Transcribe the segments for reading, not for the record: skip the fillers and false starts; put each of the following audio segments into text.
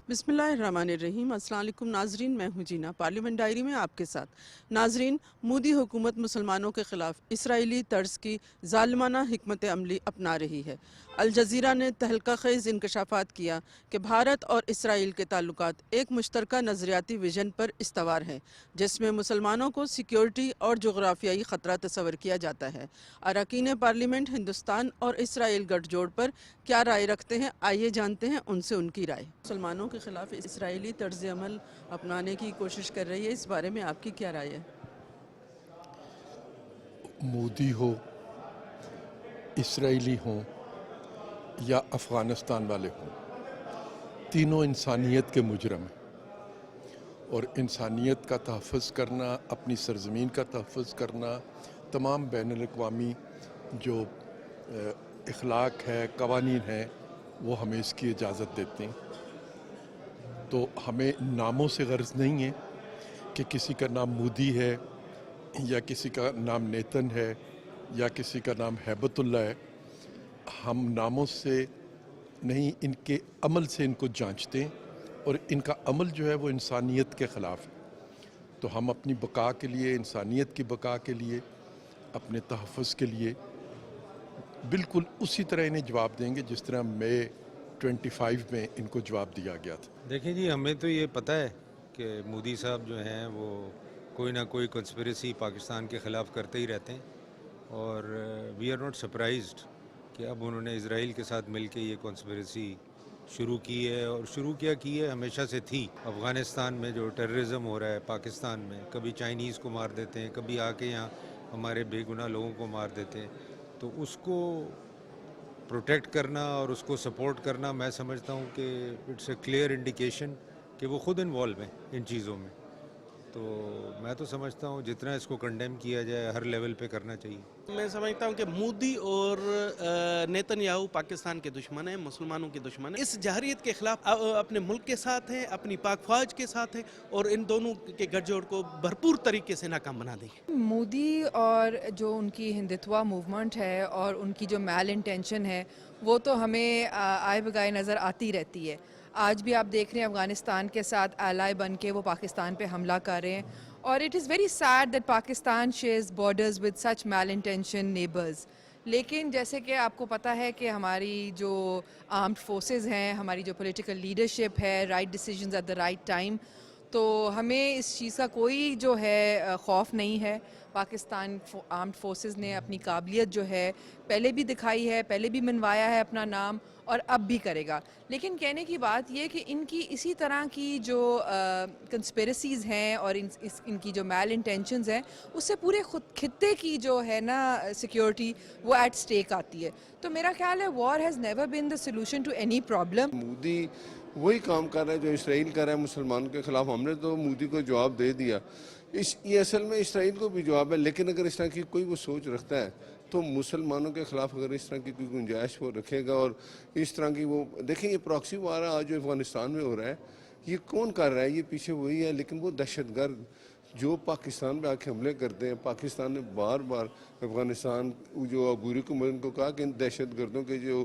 बिस्मिल्लाहिर्रहमानिर्रहीम। अस्सलाम वालेकुम नाजरीन, मैं हूँ जीना। पार्लियामेंट डायरी में आपके साथ। नाजरीन, मोदी हुकूमत मुसलमानों के ख़िलाफ़ इसराइली तर्ज की ज़ालिमाना हिकमत अमली अपना रही है। अल जज़ीरा ने तहलका ख़ेज़ इंकशाफात किया कि भारत और इसराइल के ताल्लुकात एक मुश्तरका नज़रियाती विजन पर इस्तवार हैं, जिसमें मुसलमानों को सिक्योरिटी और जोग्राफियाई ख़तरा तस्वर किया जाता है। अरकान पार्लियामेंट हिंदुस्तान और इसराइल गठजोड़ पर क्या राय रखते हैं, आइए जानते हैं उनसे उनकी राय। मुसलमानों के ख़िलाफ़ इसराइली तर्ज़ अमल अपनाने की कोशिश कर रही है, इस बारे में आपकी क्या राय है? मोदी हो, इसराइली हों या अफ़गानिस्तान वाले हों, तीनों इंसानियत के मुजरम हैं और इंसानियत का तहफ़्फ़ुज़ करना, अपनी सरज़मीन का तहफ़्फ़ुज़ करना, तमाम बैनुल-अक़वामी जो इख़लाक़ है, क़वानीन हैं, वो हमें इसकी इजाज़त देते हैं। तो हमें नामों से गर्ज़ नहीं है कि किसी का नाम मोदी है या किसी का नाम नेतन है या किसी का नाम हैबतुल्ला है। हम नामों से नहीं, इनके अमल से इनको जांचते हैं और इनका अमल जो है वो इंसानियत के ख़िलाफ़ है। तो हम अपनी बका के लिए, इंसानियत की बका के लिए, अपने तहफ़्फ़ुज़ के लिए बिल्कुल उसी तरह इन्हें जवाब देंगे जिस तरह मई 25 में इनको जवाब दिया गया था। देखिए जी, हमें तो ये पता है कि मोदी साहब जो हैं वो कोई ना कोई कंस्पिरेसी पाकिस्तान के ख़िलाफ़ करते ही रहते हैं और वी आर नॉट सरप्राइज्ड कि अब उन्होंने इजराइल के साथ मिलके ये कंस्पिरेसी शुरू की है। और शुरू क्या की है, हमेशा से थी। अफ़गानिस्तान में जो टेररिज्म हो रहा है पाकिस्तान में, कभी चाइनीज़ को मार देते हैं, कभी आके यहाँ हमारे बेगुनाह लोगों को मार देते हैं, तो उसको प्रोटेक्ट करना और उसको सपोर्ट करना, मैं समझता हूँ कि इट्स ए क्लियर इंडिकेशन कि वो ख़ुद इन्वॉल्व हैं इन चीज़ों में। तो मैं तो समझता हूँ जितना इसको कंडेम किया जाए हर लेवल पे करना चाहिए। मैं समझता हूँ कि मोदी और नेतन्याहू पाकिस्तान के दुश्मन हैं, मुसलमानों के दुश्मन हैं। इस जहरीत के खिलाफ अपने मुल्क के साथ हैं, अपनी पाक फौज के साथ हैं और इन दोनों के गठजोड़ को भरपूर तरीके से नाकाम बना देंगे। मोदी और जो उनकी हिंदुत्व मूवमेंट है और उनकी जो मैल इंटेंशन है वो तो हमें आए बगाए नज़र आती रहती है। आज भी आप देख रहे हैं अफ़गानिस्तान के साथ एलाई बन के वो पाकिस्तान पे हमला कर रहे हैं और it is very sad that Pakistan shares borders with such mal intention neighbours. लेकिन जैसे कि आपको पता है कि हमारी जो आर्म्ड फोर्सेस हैं, हमारी जो पॉलिटिकल लीडरशिप है, right decisions at the right time, तो हमें इस चीज़ का कोई जो है खौफ नहीं है। पाकिस्तान आर्म्ड फोर्सेस ने अपनी काबिलियत जो है पहले भी दिखाई है, पहले भी मनवाया है अपना नाम और अब भी करेगा। लेकिन कहने की बात ये कि इनकी इसी तरह की जो कंस्पिरेसीज़ हैं और इनकी जो मैल इंटेंशंस हैं, उससे पूरे खित्ते की जो है ना सिक्योरिटी वो एट स्टेक आती है। तो मेरा ख्याल है war has never been the solution to any problem. Modi वही काम कर रहा है जो इसराइल कर रहा है मुसलमानों के ख़िलाफ़। हमने तो मोदी को जवाब दे दिया। ये असल में इसराइल को भी जवाब है, लेकिन अगर इस तरह की कोई वो सोच रखता है तो मुसलमानों के ख़िलाफ़ अगर इस तरह की कोई गुंजाइश वो रखेगा और इस तरह की वो देखें, ये प्रॉक्सी वार आज जो अफ़गानिस्तान में हो रहा है, ये कौन कर रहा है? ये पीछे वही है, लेकिन वो दहशतगर्द जो पाकिस्तान पे आके हमले करते हैं। पाकिस्तान ने बार बार अफ़गानिस्तान जो अबूरी को उनको कहा कि इन दहशत गर्दों के जो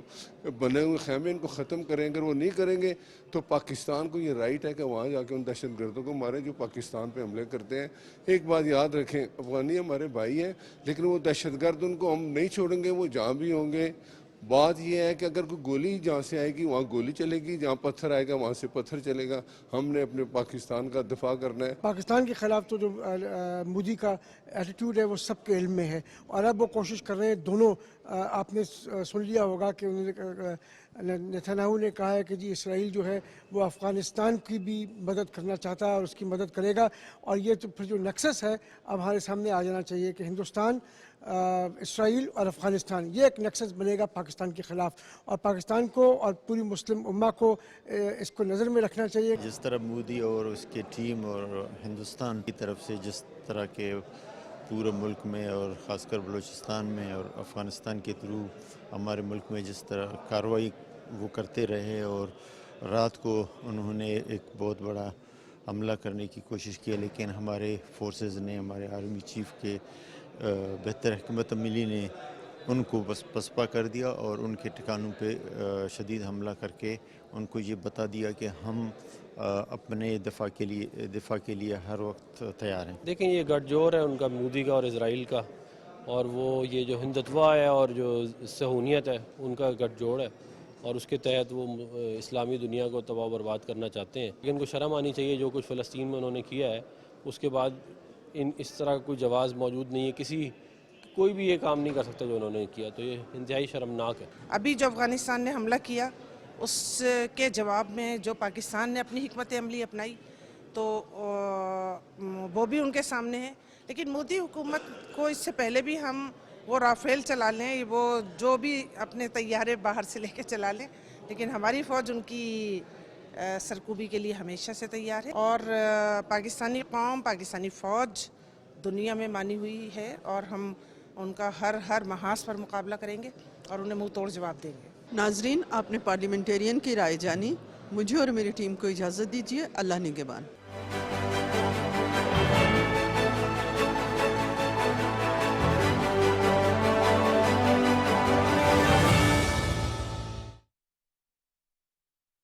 बने हुए खैमे इनको ख़त्म करें। अगर वो नहीं करेंगे तो पाकिस्तान को ये राइट है कि वहाँ जाके उन दहशत गर्दों को मारें जो पाकिस्तान पे हमले करते हैं। एक बात याद रखें, अफ़गानी हमारे भाई हैं, लेकिन वो दहशत गर्द उनको हम नहीं छोड़ेंगे, वो जहाँ भी होंगे। बात यह है कि अगर कोई गोली जहाँ से आएगी वहाँ गोली चलेगी, जहाँ पत्थर आएगा वहाँ से पत्थर चलेगा। हमने अपने पाकिस्तान का दिफा करना है। पाकिस्तान के ख़िलाफ़ तो जो मोदी का एटीट्यूड है वो सबके इल्म में है और अब वो कोशिश कर रहे हैं दोनों। आपने सुन लिया होगा कि नेतन्याहू ने कहा है कि जी इसराइल जो है वो अफ़गानिस्तान की भी मदद करना चाहता है और उसकी मदद करेगा। और ये तो फिर जो नक्सस है अब हमारे सामने आ जाना चाहिए कि हिंदुस्तान, इसराइल और अफ़गानिस्तान, ये एक नक्सस बनेगा पाकिस्तान के ख़िलाफ़ और पाकिस्तान को और पूरी मुस्लिम उम्मा को इसको नज़र में रखना चाहिए। जिस तरह मोदी और उसकी टीम और हिंदुस्तान की तरफ से जिस तरह के पूरे मुल्क में और ख़ासकर बलूचिस्तान में और अफ़गानिस्तान के थ्रू हमारे मुल्क में जिस तरह कार्रवाई वो करते रहे और रात को उन्होंने एक बहुत बड़ा हमला करने की कोशिश की, लेकिन हमारे फोर्सेस ने, हमारे आर्मी चीफ के बेहतर हिकमत अमली ने ان کو بس پسپا کر دیا اور ان کے ٹھکانوں پہ شدید حملہ کر کے ان کو یہ بتا دیا کہ ہم اپنے دفاع کے لیے ہر وقت تیار ہیں. دیکھیں یہ گٹھ جوڑ ہے ان کا مودی کا اور اسرائیل کا، اور وہ یہ جو ہندتوا ہے اور جو صہیونیت ہے ان کا گٹھ جوڑ ہے، اور اس کے تحت وہ اسلامی دنیا کو تباہ و برباد کرنا چاہتے ہیں. لیکن ان کو شرم آنی چاہیے جو کچھ فلسطین میں انہوں نے کیا ہے، اس کے بعد اس طرح کوئی جواز موجود نہیں ہے، کوئی بھی یہ کام نہیں کر سکتا جو انہوں نے کیا، تو یہ انتہائی شرمناک ہے. ابھی جو افغانستان نے حملہ کیا اس کے جواب میں جو پاکستان نے اپنی حکمت عملی اپنائی تو وہ بھی ان کے سامنے ہے. لیکن مودی حکومت کو اس سے پہلے بھی ہم وہ رافیل چلا لیں، وہ جو بھی اپنے طیارے باہر سے لے کے چلا لیں، لیکن ہماری فوج ان کی سرکوبی کے لیے ہمیشہ سے تیار ہے. اور پاکستانی قوم، پاکستانی فوج دنیا میں مانی ہوئی ہے، اور ہم ان کا ہر محاذ پر مقابلہ کریں گے اور انہیں منہ توڑ جواب دیں گے. नाजरीन, आपने पार्लियामेंटेरियन की राय जानी. मुझे और मेरी टीम को इजाज़त दीजिए. अल्लाह निगहबान.